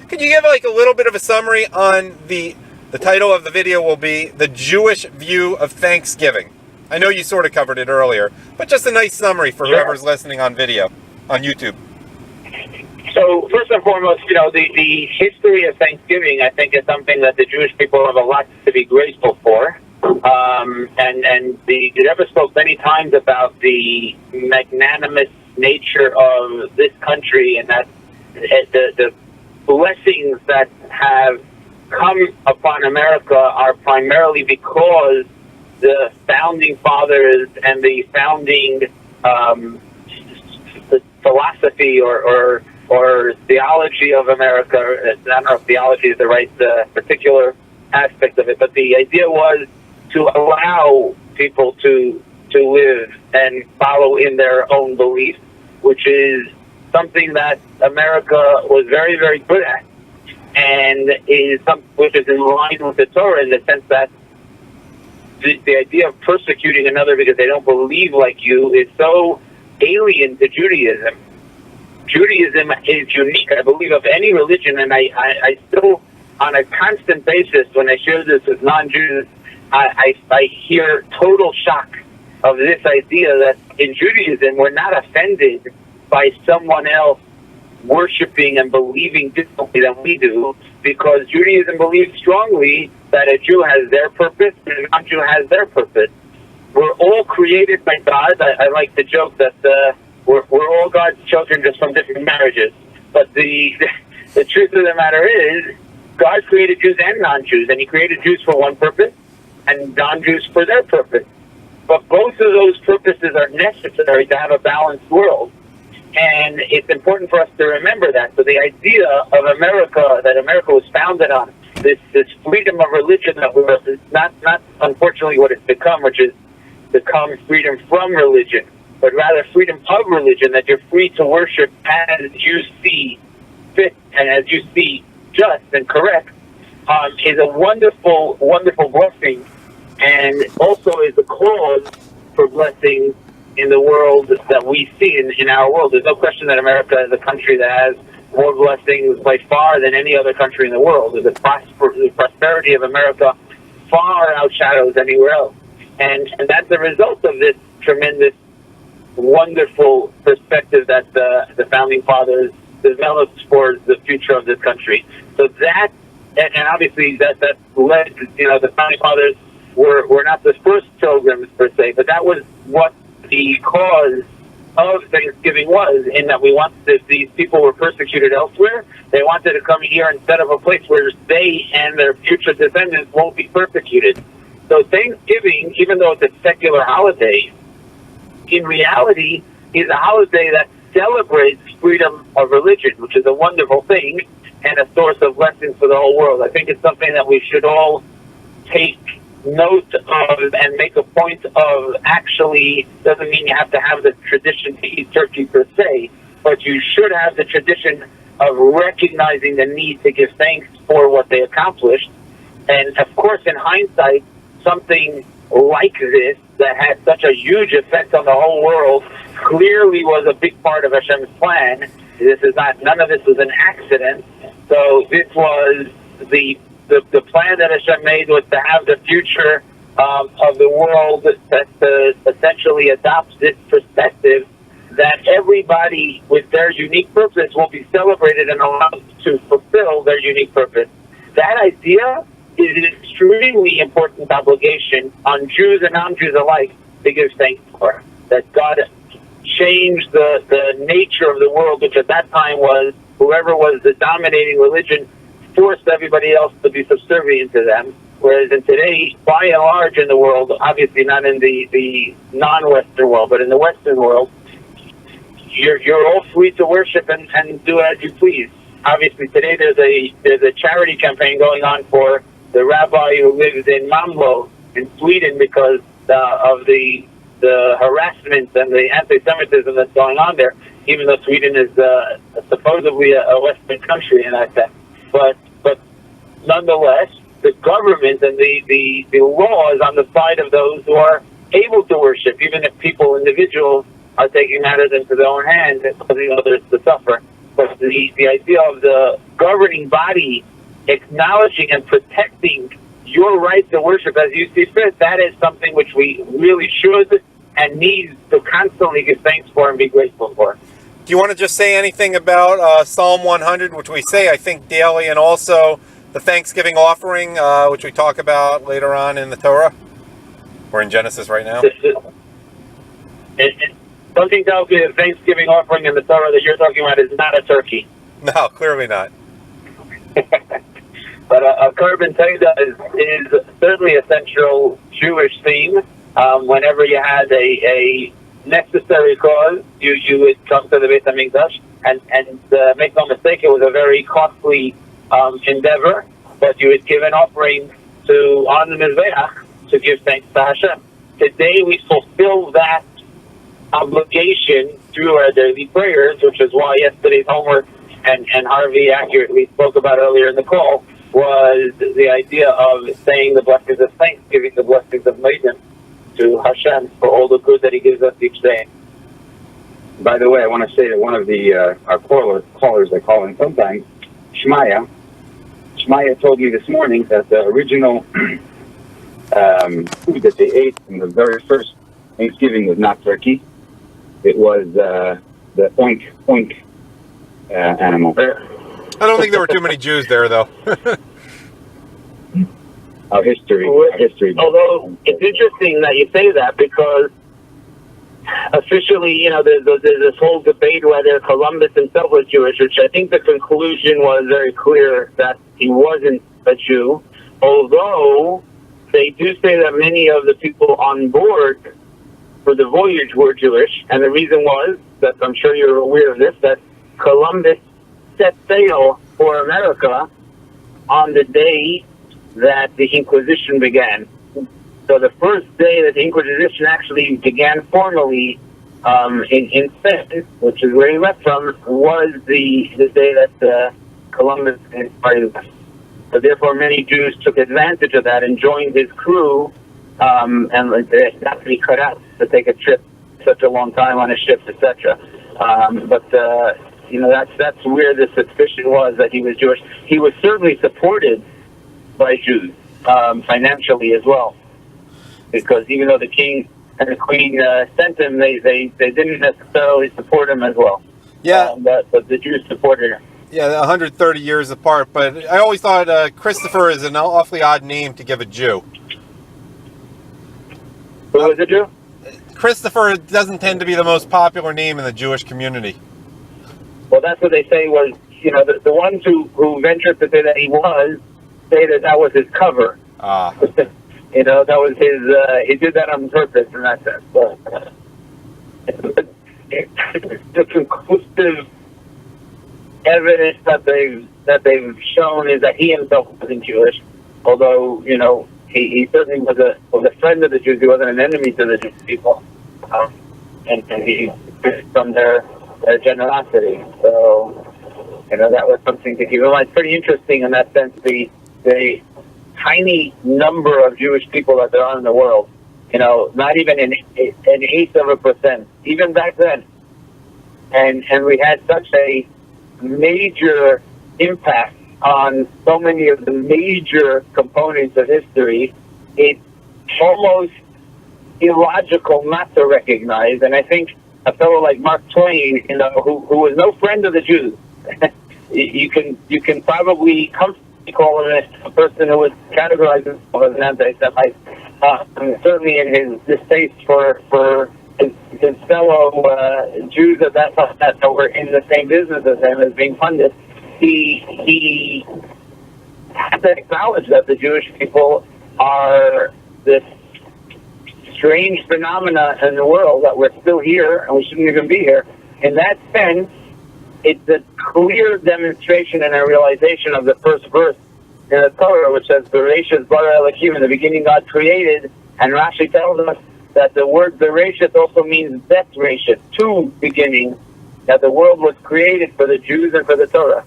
Could you give like a little bit of a summary on the title of the video will be The Jewish View of Thanksgiving? I know you sort of covered it earlier, but just a nice summary for whoever's listening on video, on YouTube. So first and foremost, the history of Thanksgiving, I think, is something that the Jewish people have a lot to be grateful for. And the Rebbe spoke many times about the magnanimous nature of this country, and that the blessings that have come upon America are primarily because the founding fathers and the founding philosophy or theology of America. I don't know if theology is the right particular aspect of it, but the idea was to allow people to live and follow in their own beliefs, which is something that America was very, very good at, and which is in line with the Torah in the sense that the idea of persecuting another because they don't believe like you is so alien to Judaism. Judaism is unique, I believe, of any religion, and I still, on a constant basis, when I share this with non-Jews, I hear total shock of this idea that in Judaism we're not offended by someone else worshiping and believing differently than we do, because Judaism believes strongly that a Jew has their purpose and a non-Jew has their purpose. We're all created by God. I like to joke that we're all God's children, just from different marriages. But the truth of the matter is, God created Jews and non-Jews, and He created Jews for one purpose and non-Jews for their purpose. But both of those purposes are necessary to have a balanced world. And it's important for us to remember that. So the idea of America, that America was founded on, this freedom of religion that we're not unfortunately what it's become, which is become freedom from religion, but rather freedom of religion, that you're free to worship as you see fit and as you see just and correct, is a wonderful, wonderful blessing, and also is a cause for blessings in the world that we see in our world. There's no question that America is a country that has more blessings by far than any other country in the world. The prosperity of America far outshadows anywhere else. And that's the result of this tremendous, wonderful perspective that the Founding Fathers developed for the future of this country. So that, and obviously that led, the Founding Fathers were not the first pilgrims per se, but that was what the cause of Thanksgiving was, in that we wanted, these people were persecuted elsewhere. They wanted to come here instead of a place where they and their future descendants won't be persecuted. So Thanksgiving, even though it's a secular holiday, in reality is a holiday that celebrates freedom of religion, which is a wonderful thing and a source of blessings for the whole world. I think it's something that we should all take note of and make a point of. Actually, doesn't mean you have to have the tradition to eat turkey per se, but you should have the tradition of recognizing the need to give thanks for what they accomplished. And of course, in hindsight, something like this that had such a huge effect on the whole world clearly was a big part of Hashem's plan. None of this was an accident. So this was the plan that Hashem made, was to have the future of the world that essentially adopts this perspective that everybody with their unique purpose will be celebrated and allowed to fulfill their unique purpose. That idea is an extremely important obligation on Jews and non-Jews alike to give thanks for. That God changed the nature of the world, which at that time was whoever was the dominating religion forced everybody else to be subservient to them. Whereas in today, by and large in the world, obviously not in the non-Western world, but in the Western world, you're all free to worship and do as you please. Obviously today there's a charity campaign going on for the rabbi who lives in Malmö in Sweden because of the harassment and the anti-Semitism that's going on there, even though Sweden is supposedly a Western country in that sense. But nonetheless, the government and the law is on the side of those who are able to worship, even if individuals, are taking matters into their own hands and causing others to suffer. But the idea of the governing body acknowledging and protecting your right to worship as you see fit, that is something which we really should and need to constantly give thanks for and be grateful for. Do you want to just say anything about Psalm 100, which we say, I think, daily, and also the Thanksgiving offering, which we talk about later on in the Torah? We're in Genesis right now. Something tells me the Thanksgiving offering in the Torah that you're talking about is not a turkey. No, clearly not. But a korban todah is certainly a central Jewish theme. Whenever you had a necessary cause, you would come to the Beit HaMikdash, and make no mistake, it was a very costly endeavor, but you would give an offering on the Mizbeach to give thanks to Hashem. Today we fulfill that obligation through our daily prayers, which is why yesterday's homework and Harvey accurately spoke about earlier in the call was the idea of saying the blessings of thanksgiving, the blessings of Maidim to Hashem for all the good that He gives us each day. By the way, I want to say that one of the our callers that call in sometimes, Shmaya told me this morning that the original food that they ate in the very first Thanksgiving was not turkey. It was the oink animal. I don't think there were too many Jews there, though. Our history. Although it's interesting that you say that, because officially, there's this whole debate whether Columbus himself was Jewish, which I think the conclusion was very clear that he wasn't a Jew. Although they do say that many of the people on board for the voyage were Jewish, and the reason was that, I'm sure you're aware of this, that Columbus set sail for America on the day that the Inquisition began. So the first day that the Inquisition actually began formally in Spain, which is where he left from, was the day that Columbus started. So therefore many Jews took advantage of that and joined his crew, and they had to be cut out to take a trip such a long time on a ship, etc. That's where the suspicion was that he was Jewish. He was certainly supported by Jews financially as well, because even though the king and the queen sent him, they didn't necessarily support him as well. Yeah, but the Jews supported him. Yeah, 130 years apart. But I always thought Christopher is an awfully odd name to give a Jew. Who was a Jew? Christopher doesn't tend to be the most popular name in the Jewish community. Well, that's what they say was, the ones who ventured to say that he was, say that was his cover. Ah. That was his, he did that on purpose in that sense. But the conclusive evidence that they've shown is that he himself wasn't Jewish, although, he certainly was a friend of the Jews. He wasn't an enemy to the Jewish people. And he from their generosity. So, that was something to keep in mind. It's pretty interesting in that sense, the tiny number of Jewish people that there are in the world. Not even an eighth of a percent, even back then. And we had such a major impact on so many of the major components of history. It's almost illogical not to recognize, and I think a fellow like Mark Twain, who was no friend of the Jews, you can probably comfortably call him a person who was categorized as an anti-Semite, certainly in his distaste for his fellow Jews at that time that were in the same business as him as being pundits. He had to acknowledge that the Jewish people are this strange phenomena in the world, that we're still here and we shouldn't even be here. In that sense, it's a clear demonstration and a realization of the first verse in the Torah, which says, Bereshit bara Elokim, in the beginning God created, and Rashi tells us that the word Bereshit also means Bet Reshit, two beginnings, that the world was created for the Jews and for the Torah.